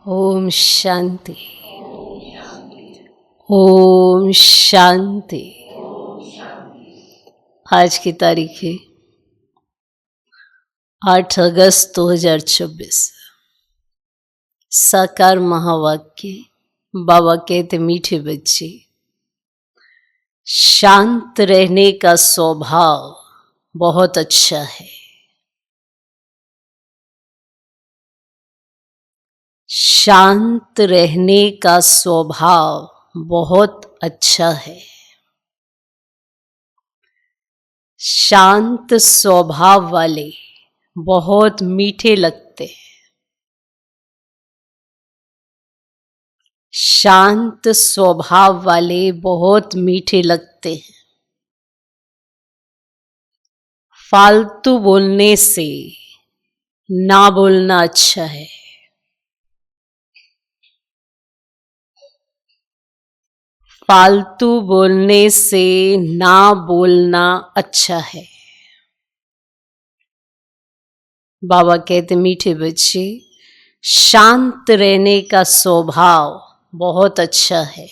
ओम शांति। ओम शांति। आज की तारीख है 8 अगस्त 2024। साकार महावाक्य। बाबा कहते मीठे बच्चे, शांत रहने का स्वभाव बहुत अच्छा है। शांत रहने का स्वभाव बहुत अच्छा है। शांत स्वभाव वाले बहुत मीठे लगते हैं। शांत स्वभाव वाले बहुत मीठे लगते हैं। फालतू बोलने से ना बोलना अच्छा है। फालतू बोलने से ना बोलना अच्छा है। बाबा कहते मीठे बच्चे, शांत रहने का स्वभाव बहुत अच्छा है।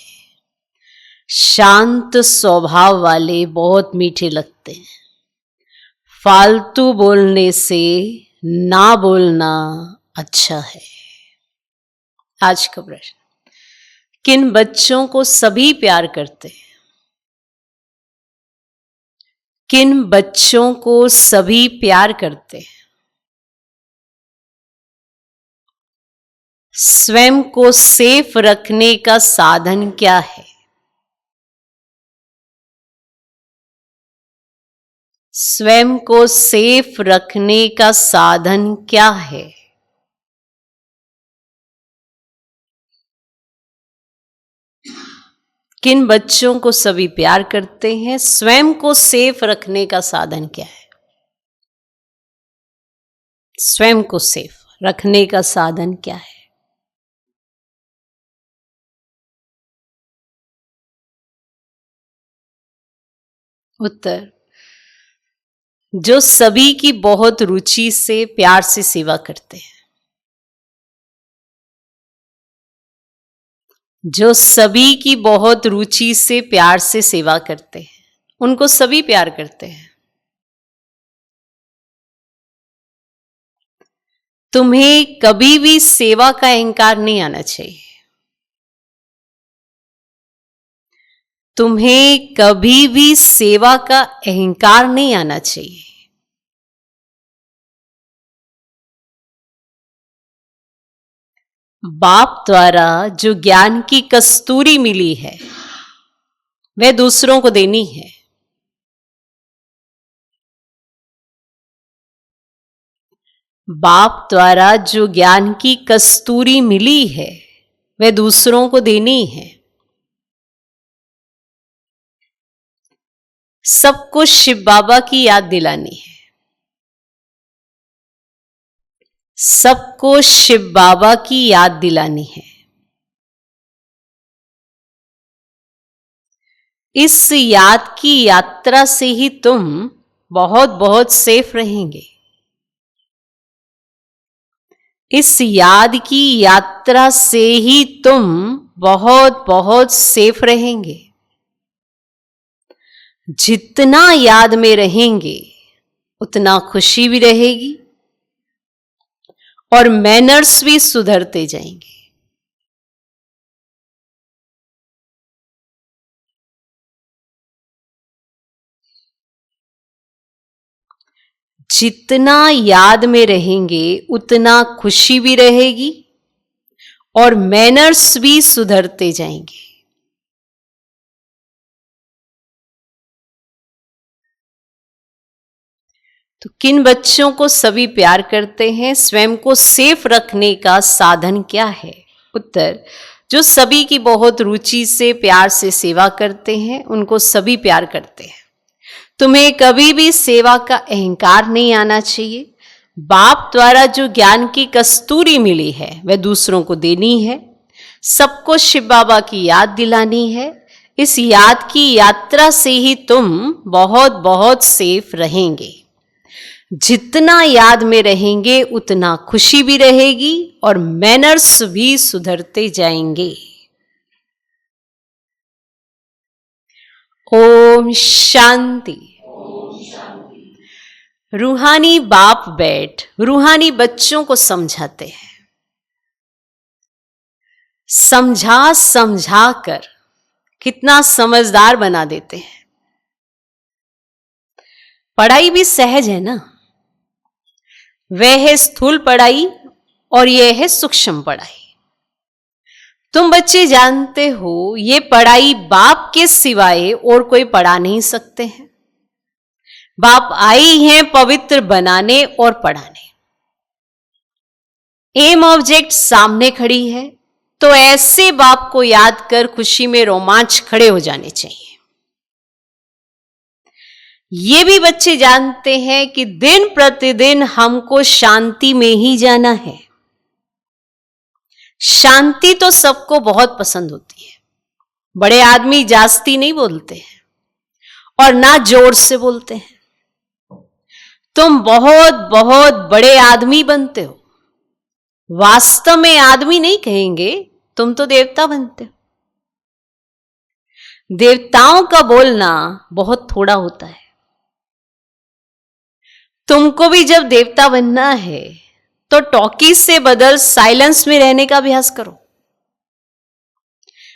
शांत स्वभाव वाले बहुत मीठे लगते हैं। फालतू बोलने से ना बोलना अच्छा है। आज का प्रश्न, किन बच्चों को सभी प्यार करते हैं? किन बच्चों को सभी प्यार करते हैं? स्वयं को सेफ रखने का साधन क्या है? स्वयं को सेफ रखने का साधन क्या है? किन बच्चों को सभी प्यार करते हैं? स्वयं को सेफ रखने का साधन क्या है? स्वयं को सेफ रखने का साधन क्या है? उत्तर, जो सभी की बहुत रुचि से प्यार से सेवा करते हैं। जो सभी की बहुत रुचि से प्यार से सेवा करते हैं, उनको सभी प्यार करते हैं। तुम्हें कभी भी सेवा का अहंकार नहीं आना चाहिए। तुम्हें कभी भी सेवा का अहंकार नहीं आना चाहिए। बाप द्वारा जो ज्ञान की कस्तूरी मिली है, वह दूसरों को देनी है। बाप द्वारा जो ज्ञान की कस्तूरी मिली है, वह दूसरों को देनी है। सबको शिव बाबा की याद दिलानी है। सबको शिव बाबा की याद दिलानी है। इस याद की यात्रा से ही तुम बहुत बहुत सेफ रहेंगे। इस याद की यात्रा से ही तुम बहुत बहुत सेफ रहेंगे। जितना याद में रहेंगे, उतना खुशी भी रहेगी और मैनर्स भी सुधरते जाएंगे। जितना याद में रहेंगे, उतना खुशी भी रहेगी और मैनर्स भी सुधरते जाएंगे। तो किन बच्चों को सभी प्यार करते हैं? स्वयं को सेफ रखने का साधन क्या है? उत्तर, जो सभी की बहुत रुचि से प्यार से सेवा करते हैं, उनको सभी प्यार करते हैं। तुम्हें कभी भी सेवा का अहंकार नहीं आना चाहिए। बाप द्वारा जो ज्ञान की कस्तूरी मिली है, वह दूसरों को देनी है। सबको शिव बाबा की याद दिलानी है। इस याद की यात्रा से ही तुम बहुत बहुत सेफ रहेंगे। जितना याद में रहेंगे उतना खुशी भी रहेगी और मैनर्स भी सुधरते जाएंगे। ओम शांति। रूहानी बाप बैठ रूहानी बच्चों को समझाते हैं, समझा समझा कर कितना समझदार बना देते हैं। पढ़ाई भी सहज है ना, वह है स्थूल पढ़ाई और यह है सूक्ष्म पढ़ाई। तुम बच्चे जानते हो ये पढ़ाई बाप के सिवाय और कोई पढ़ा नहीं सकते हैं। बाप आई हैं पवित्र बनाने और पढ़ाने। एम ऑब्जेक्ट सामने खड़ी है तो ऐसे बाप को याद कर खुशी में रोमांच खड़े हो जाने चाहिए। ये भी बच्चे जानते हैं कि दिन प्रतिदिन हमको शांति में ही जाना है। शांति तो सबको बहुत पसंद होती है। बड़े आदमी जास्ती नहीं बोलते हैं और ना जोर से बोलते हैं। तुम बहुत बहुत बड़े आदमी बनते हो। वास्तव में आदमी नहीं कहेंगे, तुम तो देवता बनते हो। देवताओं का बोलना बहुत थोड़ा होता है। तुमको भी जब देवता बनना है तो टॉकीज से बदल साइलेंस में रहने का अभ्यास करो।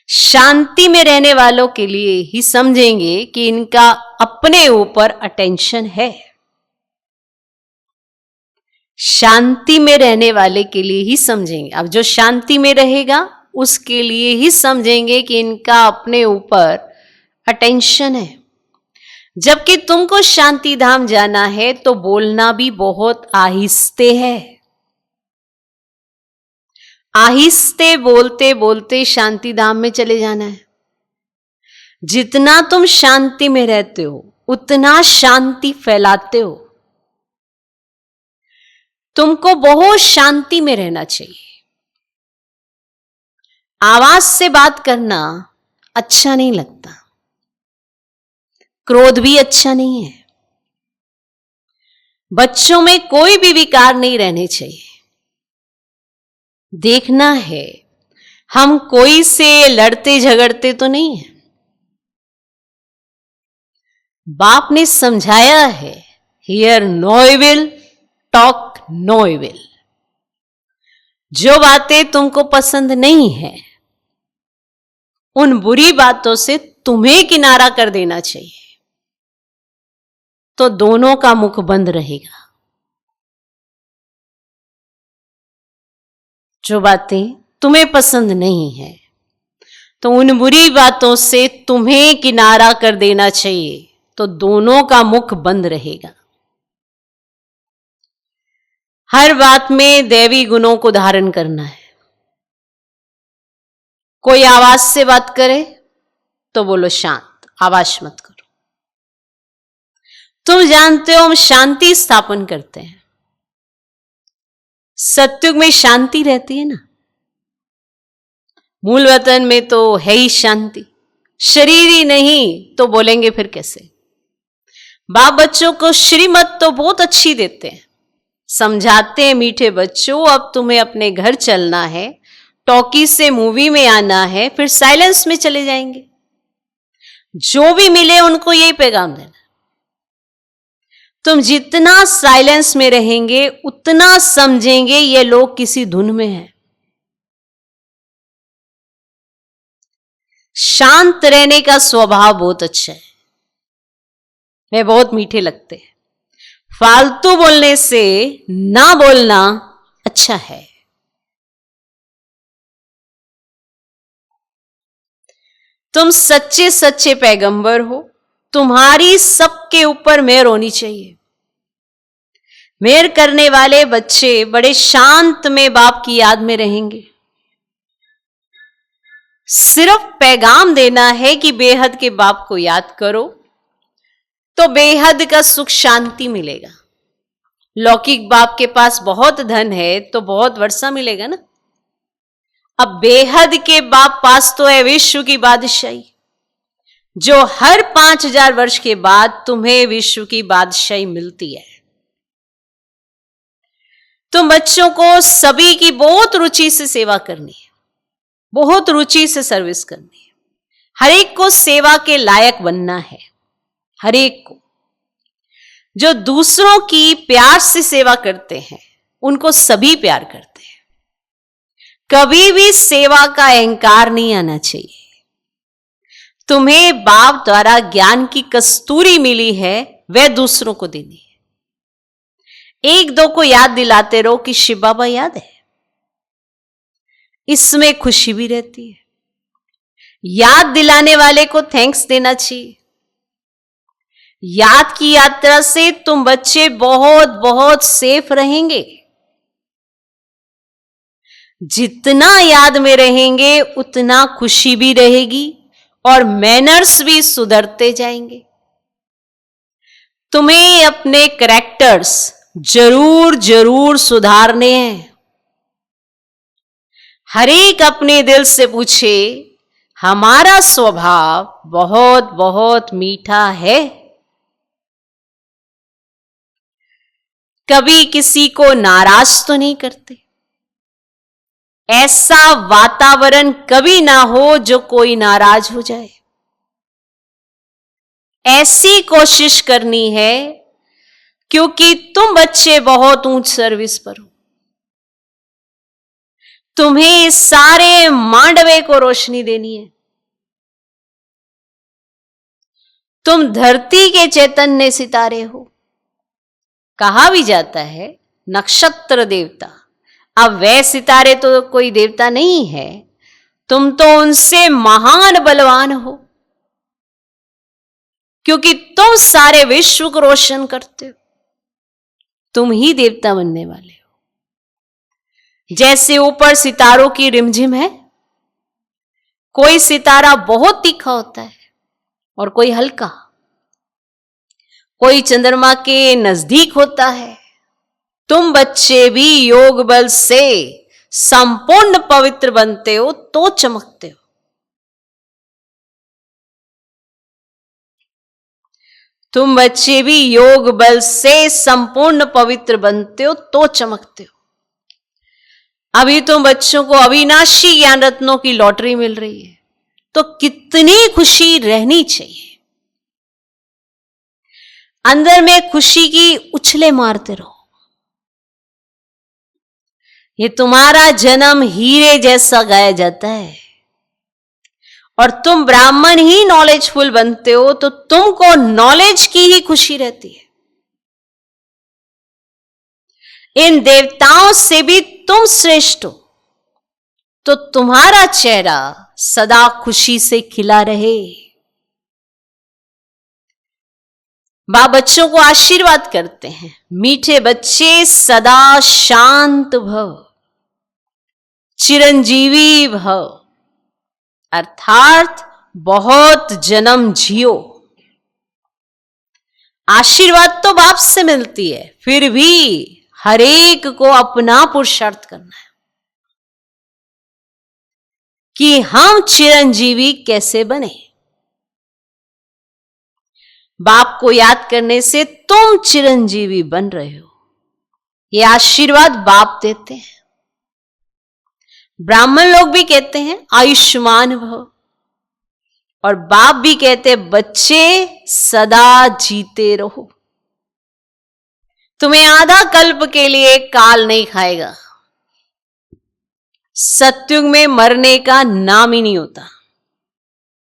शांति में रहने वालों के लिए ही समझेंगे कि इनका अपने ऊपर अटेंशन है। शांति में रहने वाले के लिए ही समझेंगे। अब जो शांति में रहेगा उसके लिए ही समझेंगे कि इनका अपने ऊपर अटेंशन है। जबकि तुमको शांति धाम जाना है तो बोलना भी बहुत आहिस्ते है। आहिस्ते बोलते बोलते शांति धाम में चले जाना है। जितना तुम शांति में रहते हो उतना शांति फैलाते हो। तुमको बहुत शांति में रहना चाहिए। आवाज से बात करना अच्छा नहीं लगता, क्रोध भी अच्छा नहीं है। बच्चों में कोई भी विकार नहीं रहने चाहिए। देखना है हम कोई से लड़ते झगड़ते तो नहीं है। बाप ने समझाया है, hear no evil, talk no evil. जो बातें तुमको पसंद नहीं है उन बुरी बातों से तुम्हें किनारा कर देना चाहिए, तो दोनों का मुख बंद रहेगा। जो बातें तुम्हें पसंद नहीं है तो उन बुरी बातों से तुम्हें किनारा कर देना चाहिए, तो दोनों का मुख बंद रहेगा। हर बात में दैवी गुणों को धारण करना है। कोई आवाज से बात करे तो बोलो शांत, आवाज मत करो। तुम जानते हो हम शांति स्थापन करते हैं। सत्युग में शांति रहती है ना। मूल वतन में तो है ही शांति। शरीर ही नहीं तो बोलेंगे फिर कैसे। बाप बच्चों को श्रीमत तो बहुत अच्छी देते हैं, समझाते हैं, मीठे बच्चों अब तुम्हें अपने घर चलना है, टॉकी से मूवी में आना है, फिर साइलेंस में चले जाएंगे। जो भी मिले उनको यही पैगाम देना। तुम जितना साइलेंस में रहेंगे उतना समझेंगे ये लोग किसी धुन में हैं। शांत रहने का स्वभाव बहुत अच्छा है। वे बहुत मीठे लगते हैं। फालतू बोलने से ना बोलना अच्छा है। तुम सच्चे सच्चे पैगंबर हो। तुम्हारी सबके ऊपर मेहर होनी चाहिए। मेहर करने वाले बच्चे बड़े शांत में बाप की याद में रहेंगे। सिर्फ पैगाम देना है कि बेहद के बाप को याद करो तो बेहद का सुख शांति मिलेगा। लौकिक बाप के पास बहुत धन है तो बहुत वर्षा मिलेगा ना। अब बेहद के बाप पास तो है विश्व की बादशाही, जो हर 5000 वर्ष के बाद तुम्हें विश्व की बादशाही मिलती है। तुम बच्चों को सभी की बहुत रुचि से सेवा करनी है, बहुत रुचि से सर्विस करनी है। हर एक को सेवा के लायक बनना है। हर एक को, जो दूसरों की प्यार से सेवा करते हैं उनको सभी प्यार करते हैं। कभी भी सेवा का अहंकार नहीं आना चाहिए। तुम्हें बाप द्वारा ज्ञान की कस्तूरी मिली है, वह दूसरों को देनी है। एक दो को याद दिलाते रहो कि शिव बाबा याद है, इसमें खुशी भी रहती है। याद दिलाने वाले को थैंक्स देना चाहिए। याद की यात्रा से तुम बच्चे बहुत बहुत सेफ रहेंगे। जितना याद में रहेंगे उतना खुशी भी रहेगी और मैनर्स भी सुधरते जाएंगे। तुम्हें अपने कैरेक्टर्स जरूर जरूर सुधारने हैं। हर एक अपने दिल से पूछे, हमारा स्वभाव बहुत बहुत मीठा है? कभी किसी को नाराज तो नहीं करते? ऐसा वातावरण कभी ना हो जो कोई नाराज हो जाए। ऐसी कोशिश करनी है क्योंकि तुम बच्चे बहुत ऊंच सर्विस पर हो। तुम्हें इस सारे मांडवे को रोशनी देनी है। तुम धरती के चैतन्य सितारे हो। कहा भी जाता है नक्षत्र देवता। अब वह सितारे तो कोई देवता नहीं है, तुम तो उनसे महान बलवान हो, क्योंकि तुम सारे विश्व को रोशन करते हो। तुम ही देवता बनने वाले हो। जैसे ऊपर सितारों की रिमझिम है, कोई सितारा बहुत तीखा होता है और कोई हल्का, कोई चंद्रमा के नजदीक होता है। तुम बच्चे भी योग बल से संपूर्ण पवित्र बनते हो तो चमकते हो। तुम बच्चे भी योग बल से संपूर्ण पवित्र बनते हो तो चमकते हो। अभी तुम बच्चों को अविनाशी ज्ञान रत्नों की लॉटरी मिल रही है, तो कितनी खुशी रहनी चाहिए। अंदर में खुशी की उछले मारते रहो। ये तुम्हारा जन्म हीरे जैसा गाया जाता है और तुम ब्राह्मण ही नॉलेजफुल बनते हो तो तुमको नॉलेज की ही खुशी रहती है। इन देवताओं से भी तुम श्रेष्ठ हो तो तुम्हारा चेहरा सदा खुशी से खिला रहे। बाप बच्चों को आशीर्वाद करते हैं, मीठे बच्चे सदा शांत भव, चिरंजीवी भव, अर्थात बहुत जन्म जियो। आशीर्वाद तो बाप से मिलती है, फिर भी हर एक को अपना पुरुषार्थ करना है कि हम चिरंजीवी कैसे बने। बाप को याद करने से तुम चिरंजीवी बन रहे हो। ये आशीर्वाद बाप देते हैं। ब्राह्मण लोग भी कहते हैं आयुष्मान भव, और बाप भी कहते हैं बच्चे सदा जीते रहो। तुम्हें आधा कल्प के लिए काल नहीं खाएगा। सत्युग में मरने का नाम ही नहीं होता।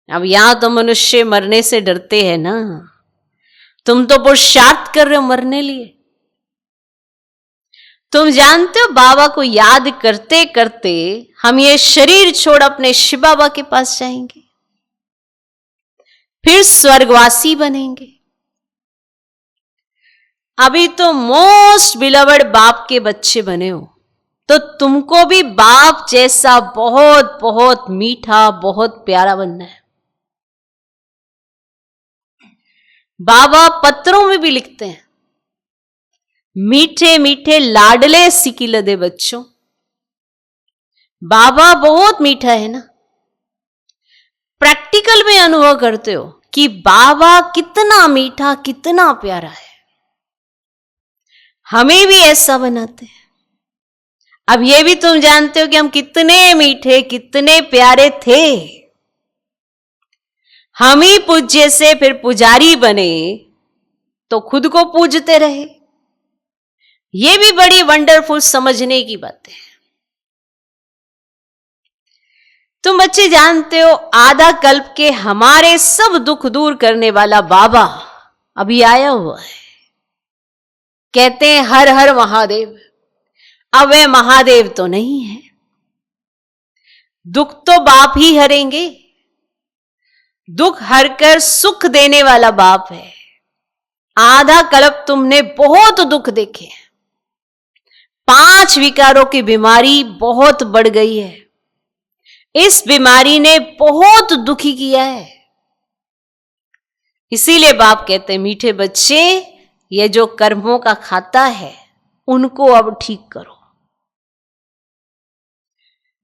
अब यहां तो मनुष्य मरने से डरते हैं ना, तुम तो पुरुषार्थ कर रहे हो मरने लिए। तुम जानते हो बाबा को याद करते करते हम ये शरीर छोड़ अपने शिव बाबा के पास जाएंगे, फिर स्वर्गवासी बनेंगे। अभी तो मोस्ट बिलवड बाप के बच्चे बने हो, तो तुमको भी बाप जैसा बहुत बहुत मीठा, बहुत प्यारा बनना है। बाबा पत्रों में भी लिखते हैं, मीठे मीठे लाडले सिकिलदे बच्चों। बाबा बहुत मीठा है ना। प्रैक्टिकल में अनुभव करते हो कि बाबा कितना मीठा, कितना प्यारा है। हमें भी ऐसा बनाते हैं। अब ये भी तुम जानते हो कि हम कितने मीठे, कितने प्यारे थे। हम ही पूज्य से फिर पुजारी बने तो खुद को पूजते रहे। ये भी बड़ी वंडरफुल समझने की बात है। तुम बच्चे जानते हो, आधा कल्प के हमारे सब दुख दूर करने वाला बाबा अभी आया हुआ है। कहते हैं हर हर महादेव। अब वे महादेव तो नहीं है, दुख तो बाप ही हरेंगे। दुख हरकर सुख देने वाला बाप है। आधा कल्प तुमने बहुत दुख देखे। 5 विकारों की बीमारी बहुत बढ़ गई है। इस बीमारी ने बहुत दुखी किया है। इसीलिए बाप कहते हैं मीठे बच्चे, ये जो कर्मों का खाता है उनको अब ठीक करो।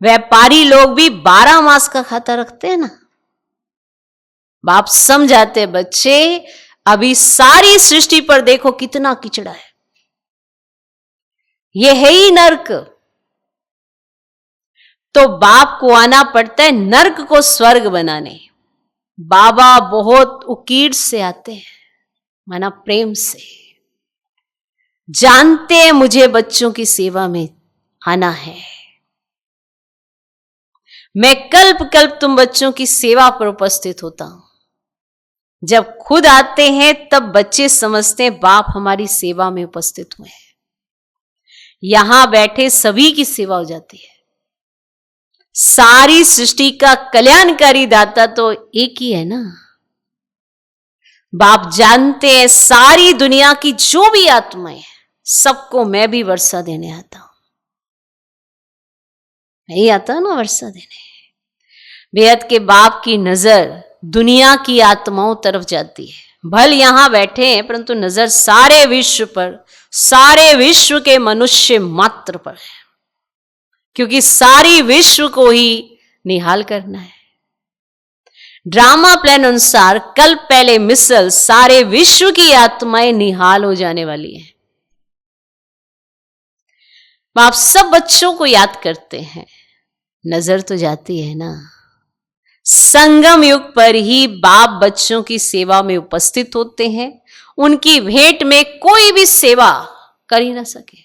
व्यापारी लोग भी 12 मास का खाता रखते हैं ना। बाप समझाते बच्चे, अभी सारी सृष्टि पर देखो कितना किचड़ा है। ये है ही नर्क। तो बाप को आना पड़ता है नर्क को स्वर्ग बनाने। बाबा बहुत उकीड़ से आते हैं, माना प्रेम से। जानते हैं मुझे बच्चों की सेवा में आना है। मैं कल्प कल्प तुम बच्चों की सेवा पर उपस्थित होता हूं। जब खुद आते हैं तब बच्चे समझते हैं बाप हमारी सेवा में उपस्थित हुए हैं। यहां बैठे सभी की सेवा हो जाती है। सारी सृष्टि का कल्याणकारी दाता तो एक ही है ना। बाप जानते हैं सारी दुनिया की जो भी आत्माएं, सबको मैं भी वर्षा देने आता हूं। नहीं आता ना वर्षा देने। बेहद के बाप की नजर दुनिया की आत्माओं तरफ जाती है। भल यहां बैठे हैं परंतु नजर सारे विश्व पर, सारे विश्व के मनुष्य मात्र पर है, क्योंकि सारी विश्व को ही निहाल करना है। ड्रामा प्लान अनुसार कल पहले मिसल सारे विश्व की आत्माएं निहाल हो जाने वाली हैं। आप सब बच्चों को याद करते हैं, नजर तो जाती है ना। संगम युग पर ही बाप बच्चों की सेवा में उपस्थित होते हैं। उनकी भेंट में कोई भी सेवा कर ही ना सके।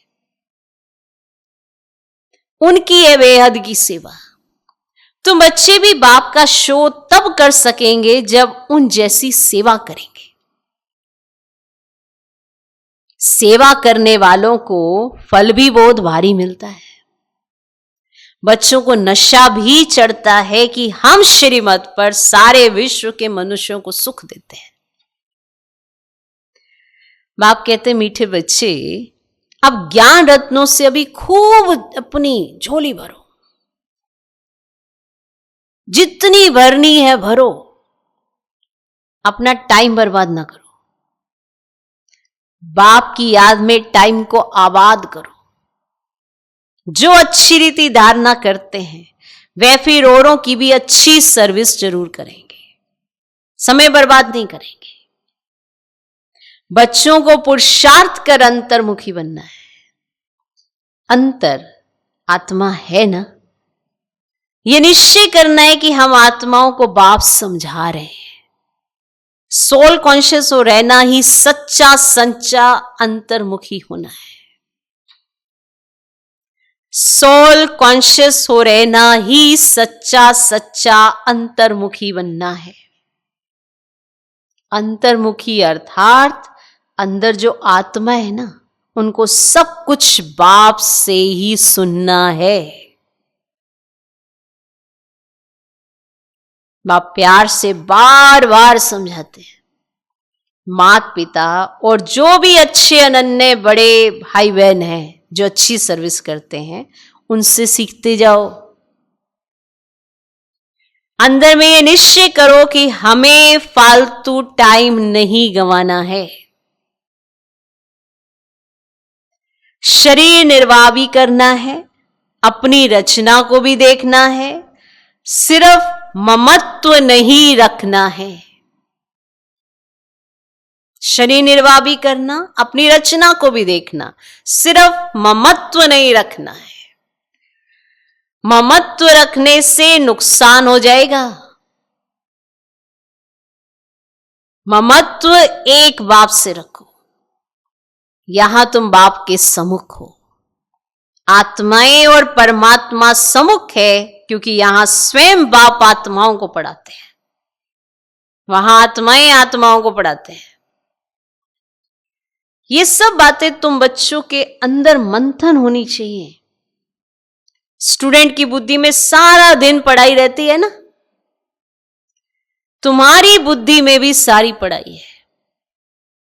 उनकी है बेहद की सेवा। तुम बच्चे भी बाप का शो तब कर सकेंगे जब उन जैसी सेवा करेंगे। सेवा करने वालों को फल भी बहुत भारी मिलता है। बच्चों को नशा भी चढ़ता है कि हम श्रीमत पर सारे विश्व के मनुष्यों को सुख देते हैं। बाप कहते हैं मीठे बच्चे, अब ज्ञान रत्नों से अभी खूब अपनी झोली भरो, जितनी भरनी है भरो, अपना टाइम बर्बाद ना करो। बाप की याद में टाइम को आबाद करो। जो अच्छी रीति धारणा करते हैं वे फिर औरों की भी अच्छी सर्विस जरूर करेंगे, समय बर्बाद नहीं करेंगे। बच्चों को पुरुषार्थ कर अंतर्मुखी बनना है। अंतर आत्मा है ना, यह निश्चय करना है कि हम आत्माओं को बाप समझा रहे हैं। सोल कॉन्शियस हो रहना ही सच्चा संचा अंतर्मुखी होना है। सोल कॉन्शियस हो रहना ही सच्चा सच्चा अंतर्मुखी बनना है। अंतर्मुखी अर्थात अंदर जो आत्मा है ना, उनको सब कुछ बाप से ही सुनना है। बाप प्यार से बार बार समझाते हैं। माता पिता और जो भी अच्छे अनन्य बड़े भाई बहन हैं जो अच्छी सर्विस करते हैं, उनसे सीखते जाओ। अंदर में ये निश्चय करो कि हमें फालतू टाइम नहीं गंवाना है। शरीर निर्वाह भी करना है, अपनी रचना को भी देखना है, सिर्फ ममत्व नहीं रखना है। शरीर निर्वाह भी करना, अपनी रचना को भी देखना, सिर्फ ममत्व नहीं रखना है। ममत्व रखने से नुकसान हो जाएगा। ममत्व एक बाप से रखो। यहां तुम बाप के सम्मुख हो। आत्माएं और परमात्मा सम्मुख है, क्योंकि यहां स्वयं बाप आत्माओं को पढ़ाते हैं, वहां आत्माएं आत्माओं को पढ़ाते हैं। ये सब बातें तुम बच्चों के अंदर मंथन होनी चाहिए। स्टूडेंट की बुद्धि में सारा दिन पढ़ाई रहती है ना, तुम्हारी बुद्धि में भी सारी पढ़ाई है।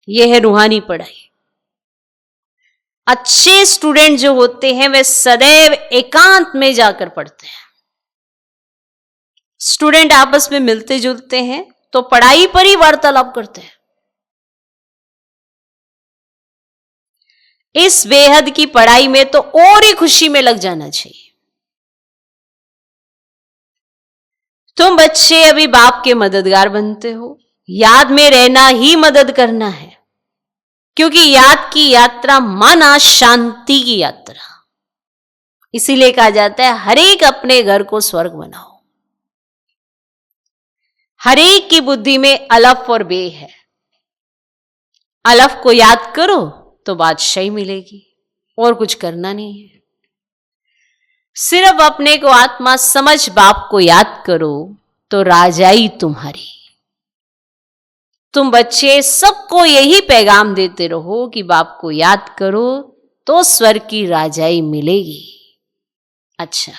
यह है रूहानी पढ़ाई। अच्छे स्टूडेंट जो होते हैं वे सदैव एकांत में जाकर पढ़ते हैं। स्टूडेंट आपस में मिलते जुलते हैं तो पढ़ाई पर ही वार्तालाप करते हैं। इस बेहद की पढ़ाई में तो और ही खुशी में लग जाना चाहिए। तुम बच्चे अभी बाप के मददगार बनते हो। याद में रहना ही मदद करना है, क्योंकि याद की यात्रा माना शांति की यात्रा। इसीलिए कहा जाता है हर एक अपने घर को स्वर्ग बनाओ। हर एक की बुद्धि में अलफ और बे है। अलफ को याद करो तो बादशाही मिलेगी, और कुछ करना नहीं है। सिर्फ अपने को आत्मा समझ बाप को याद करो तो राजाई तुम्हारी। तुम बच्चे सबको यही पैगाम देते रहो कि बाप को याद करो तो स्वर्ग की राजाई मिलेगी। अच्छा,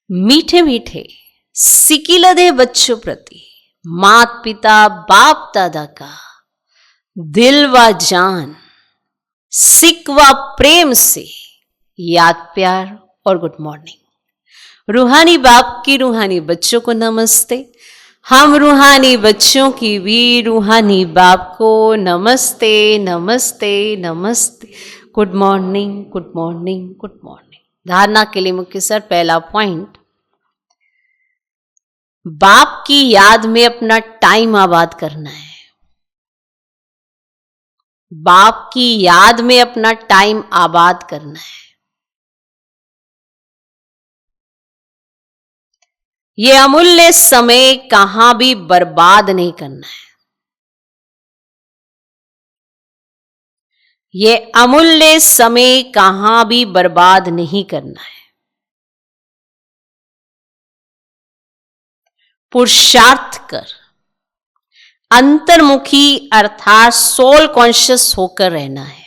मीठे मीठे सिकिलदे बच्चों प्रति मात पिता बाप दादा का दिल व जान सिक व प्रेम से याद, प्यार और गुड मॉर्निंग। रूहानी बाप की रूहानी बच्चों को नमस्ते। हम रूहानी बच्चों की भी रूहानी बाप को नमस्ते नमस्ते नमस्ते। Good morning good morning good morning. धारणा के लिए मुख्य सर पहला पॉइंट, बाप की याद में अपना टाइम आबाद करना है। बाप की याद में अपना टाइम आबाद करना है। ये अमूल्य समय कहां भी बर्बाद नहीं करना है। ये अमूल्य समय कहां भी बर्बाद नहीं करना है। पुरुषार्थ कर अंतर्मुखी अर्थात सोल कॉन्शियस होकर रहना है।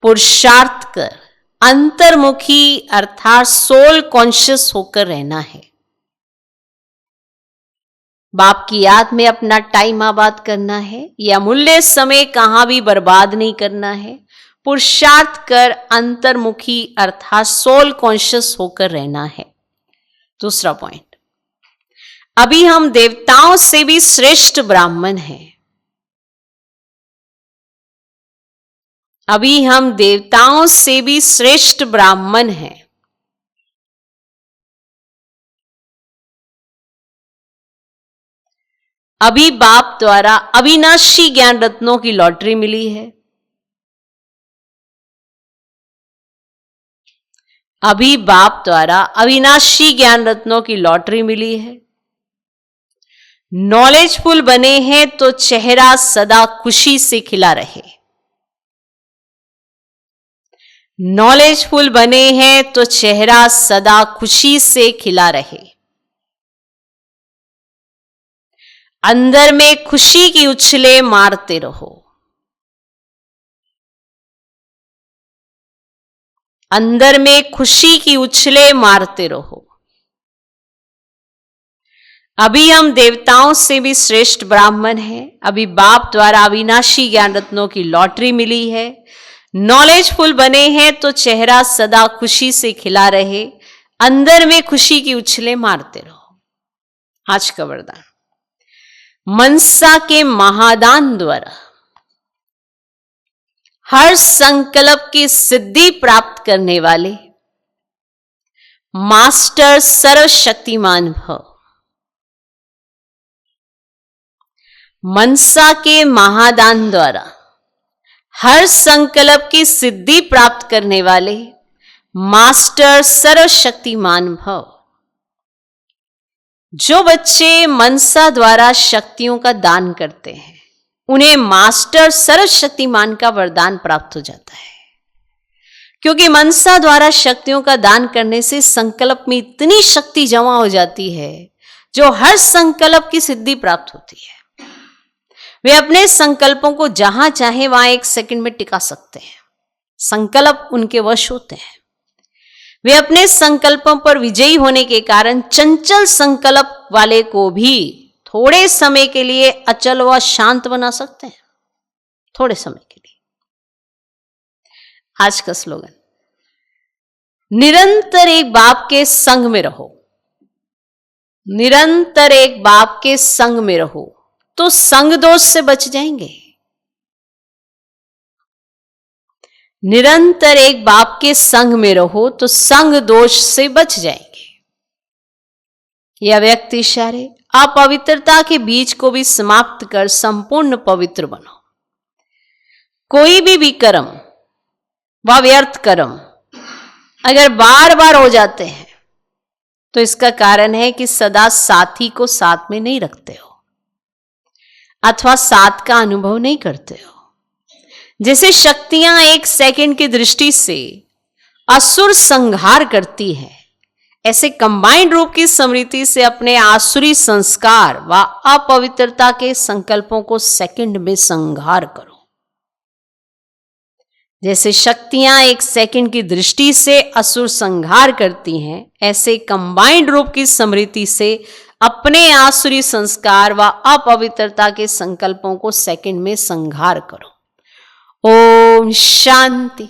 पुरुषार्थ कर अंतर्मुखी अर्थात सोल कॉन्शियस होकर रहना है। बाप की याद में अपना टाइम आबाद करना है। यह अमूल्य समय कहां भी बर्बाद नहीं करना है। पुरुषार्थ कर अंतर्मुखी अर्थात सोल कॉन्शियस होकर रहना है। दूसरा पॉइंट, अभी हम देवताओं से भी श्रेष्ठ ब्राह्मण हैं। अभी हम देवताओं से भी श्रेष्ठ ब्राह्मण हैं। अभी बाप द्वारा अविनाशी ज्ञान रत्नों की लॉटरी मिली है। अभी बाप द्वारा अविनाशी ज्ञान रत्नों की लॉटरी मिली है। नॉलेजफुल बने हैं तो चेहरा सदा खुशी से खिला रहे। नॉलेजफुल बने हैं तो चेहरा सदा खुशी से खिला रहे। अंदर में खुशी की उछले मारते रहो। अंदर में खुशी की उछले मारते रहो। अभी हम देवताओं से भी श्रेष्ठ ब्राह्मण हैं। अभी बाप द्वारा अविनाशी ज्ञान रत्नों की लॉटरी मिली है। नॉलेजफुल बने हैं तो चेहरा सदा खुशी से खिला रहे। अंदर में खुशी की उछले मारते रहो। आज का वरदान, मनसा के महादान द्वारा हर संकल्प की सिद्धि प्राप्त करने वाले मास्टर सर्वशक्तिमान भव। मनसा के महादान द्वारा हर संकल्प की सिद्धि प्राप्त करने वाले मास्टर सर्वशक्तिमान भव। जो बच्चे मनसा द्वारा शक्तियों का दान करते हैं उन्हें मास्टर सर्वशक्तिमान का वरदान प्राप्त हो जाता है, क्योंकि मनसा द्वारा शक्तियों का दान करने से संकल्प में इतनी शक्ति जमा हो जाती है जो हर संकल्प की सिद्धि प्राप्त होती है। वे अपने संकल्पों को जहां चाहे वहां 1 सेकंड में टिका सकते हैं। संकल्प उनके वश होते हैं। वे अपने संकल्पों पर विजयी होने के कारण चंचल संकल्प वाले को भी थोड़े समय के लिए अचल व शांत बना सकते हैं। थोड़े समय के लिए। आज का स्लोगन, निरंतर एक बाप के संग में रहो। निरंतर एक बाप के संग में रहो तो संग दोष से बच जाएंगे। निरंतर एक बाप के संग में रहो तो संग दोष से बच जाएंगे। यह व्यक्ति इशारे अपवित्रता के बीज को भी समाप्त कर संपूर्ण पवित्र बनो। कोई भी विकर्म व व्यर्थ कर्म अगर बार बार हो जाते हैं तो इसका कारण है कि सदा साथी को साथ में नहीं रखते हो अथवा साथ का अनुभव नहीं करते हो। जैसे शक्तियां 1 सेकंड की दृष्टि से असुर संहार करती है, ऐसे कंबाइंड रूप की स्मृति से अपने आसुरी संस्कार व अपवित्रता के संकल्पों को सेकंड में संहार करो। जैसे शक्तियां 1 सेकंड की दृष्टि से असुर संहार करती हैं, ऐसे कंबाइंड रूप की स्मृति से अपने आसुरी संस्कार व अपवित्रता के संकल्पों को सेकंड में संहार करो। ओम शांति।